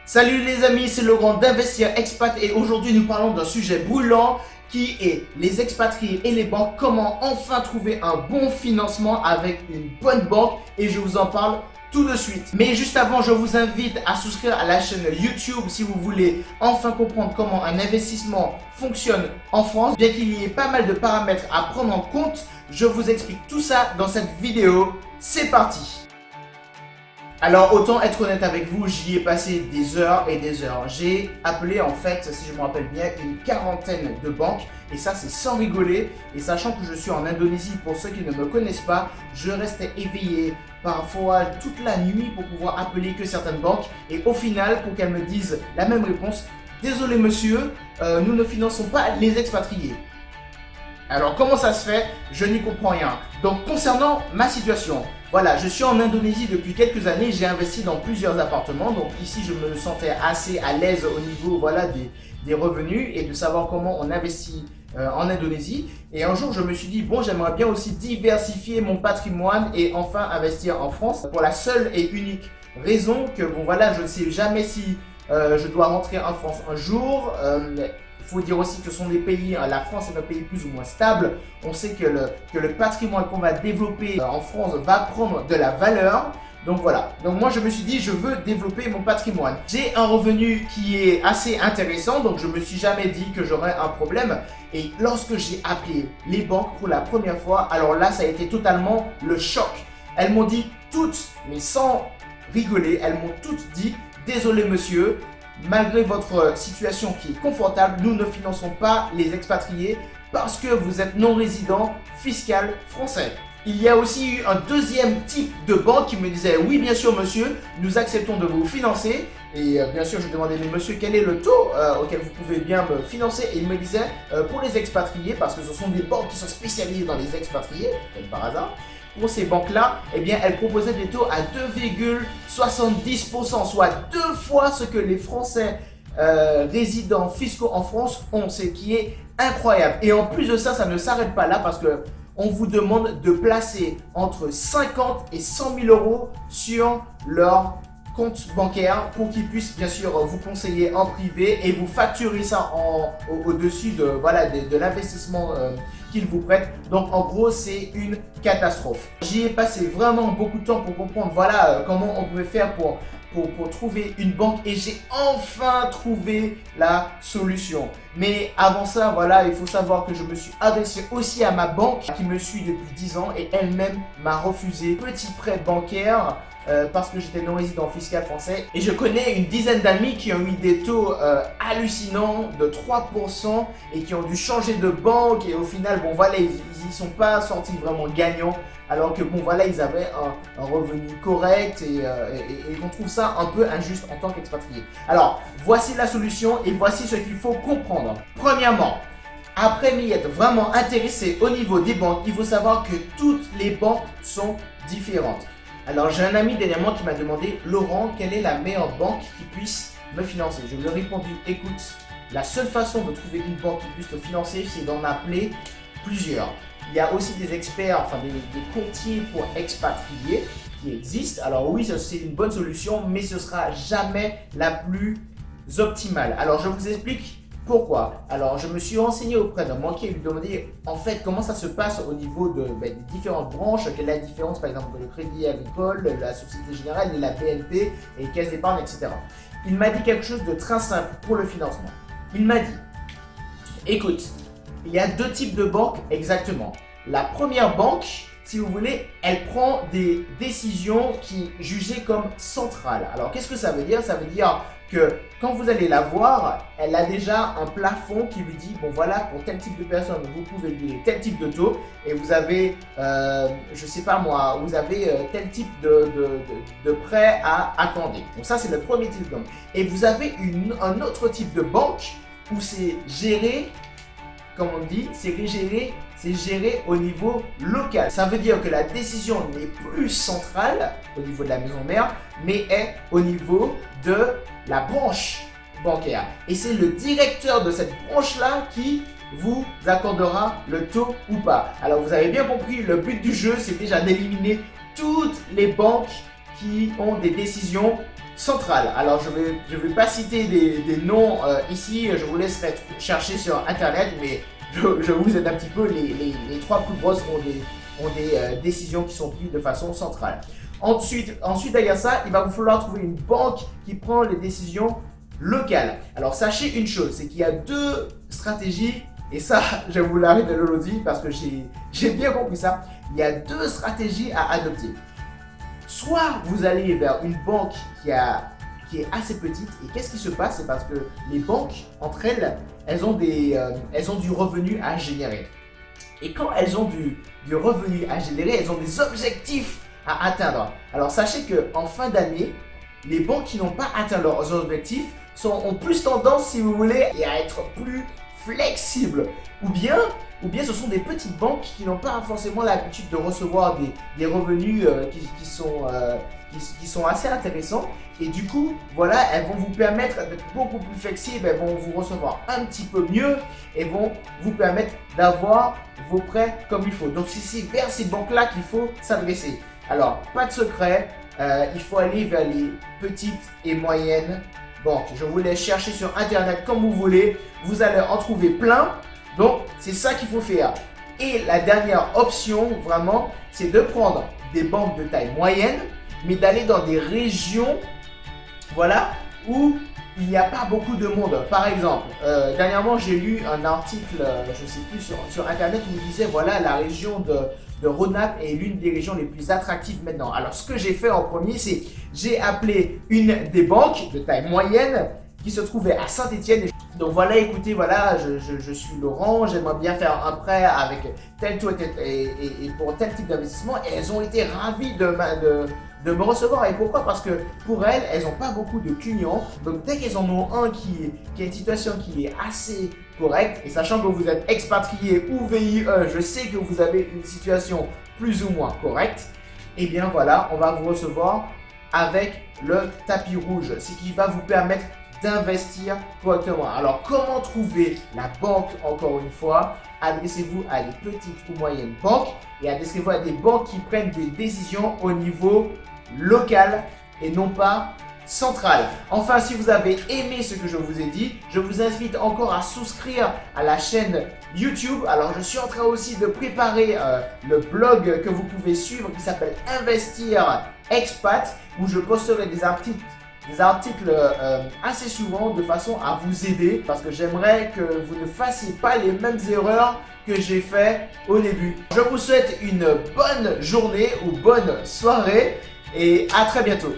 Salut les amis, c'est Laurent d'Investir Expat et aujourd'hui nous parlons d'un sujet brûlant qui est les expatriés et les banques, comment enfin trouver un bon financement avec une bonne banque et je vous en parle tout de suite. Mais juste avant, je vous invite à souscrire à la chaîne YouTube si vous voulez enfin comprendre comment un investissement fonctionne en France. Bien qu'il y ait pas mal de paramètres à prendre en compte, je vous explique tout ça dans cette vidéo. C'est parti! Alors autant être honnête avec vous, j'y ai passé des heures et des heures. J'ai appelé en fait, si je me rappelle bien, une quarantaine de banques et ça c'est sans rigoler. Et sachant que je suis en Indonésie, pour ceux qui ne me connaissent pas, je restais éveillé parfois toute la nuit pour pouvoir appeler que certaines banques et au final pour qu'elles me disent la même réponse: désolé monsieur, nous ne finançons pas les expatriés. Alors comment ça se fait? Je n'y comprends rien. Donc concernant ma situation, voilà, je suis en Indonésie depuis quelques années, j'ai investi dans plusieurs appartements, donc ici je me sentais assez à l'aise au niveau voilà, des revenus et de savoir comment on investit en Indonésie. Et un jour je me suis dit, bon, j'aimerais bien aussi diversifier mon patrimoine et enfin investir en France pour la seule et unique raison que, bon voilà, je ne sais jamais si je dois rentrer en France un jour. Il faut dire aussi que ce sont des pays, la France est un pays plus ou moins stable. On sait que le patrimoine qu'on va développer en France va prendre de la valeur. Donc voilà, donc moi je me suis dit je veux développer mon patrimoine. J'ai un revenu qui est assez intéressant, donc je me suis jamais dit que j'aurais un problème. Et lorsque j'ai appelé les banques pour la première fois, alors là ça a été totalement le choc. Elles m'ont dit toutes, mais sans rigoler, elles m'ont toutes dit: désolé monsieur, malgré votre situation qui est confortable, nous ne finançons pas les expatriés parce que vous êtes non-résident fiscal français. Il y a aussi eu un deuxième type de banque qui me disait: oui bien sûr monsieur, nous acceptons de vous financer. Et bien sûr je demandais: mais monsieur, quel est le taux auquel vous pouvez bien me financer? Et il me disait pour les expatriés, parce que ce sont des banques qui sont spécialisées dans les expatriés, comme par hasard. Pour ces banques-là, eh bien, elles proposaient des taux à 2,70%, soit 2 fois ce que les Français résidents fiscaux en France ont, ce qui est incroyable. Et en plus de ça, ça ne s'arrête pas là parce que on vous demande de placer entre 50 et 100 000 euros sur leur compte bancaire pour qu'ils puissent bien sûr vous conseiller en privé et vous facturer ça au-dessus de, voilà, de l'investissement qu'ils vous prêtent. Donc en gros c'est une catastrophe. J'y ai passé vraiment beaucoup de temps pour comprendre voilà comment on pouvait faire pour trouver une banque et j'ai enfin trouvé la solution. Mais avant ça, voilà, il faut savoir que je me suis adressé aussi à ma banque qui me suit depuis 10 ans et elle-même m'a refusé petit prêt bancaire parce que j'étais non-résident fiscal français. Et je connais une dizaine d'amis qui ont eu des taux hallucinants de 3% et qui ont dû changer de banque et au final, bon voilà, ils n'y sont pas sortis vraiment gagnants. Alors que bon voilà, ils avaient un revenu correct et qu'on trouve ça un peu injuste en tant qu'expatrié. Alors voici la solution et voici ce qu'il faut comprendre. Premièrement, après m'y être vraiment intéressé au niveau des banques, il faut savoir que toutes les banques sont différentes. Alors j'ai un ami dernièrement qui m'a demandé: Laurent, quelle est la meilleure banque qui puisse me financer? Je lui ai répondu: écoute, la seule façon de trouver une banque qui puisse te financer, c'est d'en appeler plusieurs. Il y a aussi des experts, enfin des courtiers pour expatriés qui existent. Alors oui, c'est une bonne solution, mais ce ne sera jamais la plus optimale. Alors je vous explique pourquoi. Alors je me suis renseigné auprès d'un banquier et lui demandé en fait comment ça se passe au niveau des différentes branches, quelle est la différence par exemple le Crédit Agricole, la Société Générale, la BNP et Caisse d'Épargne, etc. Il m'a dit quelque chose de très simple pour le financement. Il m'a dit: écoute, il y a deux types de banques exactement. La première banque, si vous voulez, elle prend des décisions qui sont jugées comme centrales. Alors qu'est-ce que ça veut dire? Ça veut dire que quand vous allez la voir, elle a déjà un plafond qui lui dit: bon voilà, pour tel type de personne, vous pouvez lui donner tel type de taux et vous avez, je sais pas moi, vous avez tel type de prêt à accorder. Donc ça c'est le premier type de banque. Et vous avez un autre type de banque où c'est géré, comme on dit, c'est géré au niveau local. Ça veut dire que la décision n'est plus centrale au niveau de la maison mère, mais est au niveau de la branche bancaire. Et c'est le directeur de cette branche-là qui vous accordera le taux ou pas. Alors vous avez bien compris, le but du jeu, c'est déjà d'éliminer toutes les banques qui ont des décisions centrale. Alors je vais pas citer des noms ici, je vous laisserai chercher sur internet, mais je vous aide un petit peu. Les trois plus grosses ont des décisions qui sont prises de façon centrale. Ensuite derrière ça, il va vous falloir trouver une banque qui prend les décisions locales. Alors sachez une chose, c'est qu'il y a deux stratégies, et ça je vous l'arrête de le dire parce que j'ai bien compris ça. Il y a deux stratégies à adopter. Soit vous allez vers une banque qui est assez petite, et qu'est-ce qui se passe? C'est parce que les banques, entre elles, elles ont du revenu à générer. Et quand elles ont du revenu à générer, elles ont des objectifs à atteindre. Alors sachez qu'en fin d'année, les banques qui n'ont pas atteint leurs objectifs ont plus tendance, si vous voulez, à être plus flexibles. Ou bien ce sont des petites banques qui n'ont pas forcément l'habitude de recevoir des revenus qui sont assez intéressants. Et du coup, voilà, elles vont vous permettre d'être beaucoup plus flexibles, elles vont vous recevoir un petit peu mieux et vont vous permettre d'avoir vos prêts comme il faut. Donc c'est vers ces banques-là qu'il faut s'adresser. Alors, pas de secret, il faut aller vers les petites et moyennes banques. Je vous laisse chercher sur internet comme vous voulez, vous allez en trouver plein. Donc, c'est ça qu'il faut faire. Et la dernière option, vraiment, c'est de prendre des banques de taille moyenne, mais d'aller dans des régions, voilà, où il n'y a pas beaucoup de monde. Par exemple, dernièrement, j'ai lu un article, je ne sais plus, sur internet où il disait, voilà, la région de Rhône-Alpes est l'une des régions les plus attractives maintenant. Alors, ce que j'ai fait en premier, c'est j'ai appelé une des banques de taille moyenne qui se trouvait à Saint-Étienne. Donc voilà, écoutez, voilà, je suis Laurent, j'aimerais bien faire un prêt avec tel taux et pour tel type d'investissement. Et elles ont été ravies de me recevoir. Et pourquoi? Parce que pour elles n'ont pas beaucoup de clients. Donc dès qu'elles en ont un qui a une situation qui est assez correcte, et sachant que vous êtes expatrié ou VIE, je sais que vous avez une situation plus ou moins correcte, et bien voilà, on va vous recevoir avec le tapis rouge, ce qui va vous permettre d'investir correctement. Alors, comment trouver la banque? Encore une fois, adressez-vous à des petites ou moyennes banques et adressez-vous à des banques qui prennent des décisions au niveau local et non pas central. Enfin, si vous avez aimé ce que je vous ai dit, je vous invite encore à souscrire à la chaîne YouTube. Alors, je suis en train aussi de préparer le blog que vous pouvez suivre qui s'appelle Investir Expat, où je posterai des articles assez souvent de façon à vous aider, parce que j'aimerais que vous ne fassiez pas les mêmes erreurs que j'ai fait au début. Je vous souhaite une bonne journée ou bonne soirée et à très bientôt.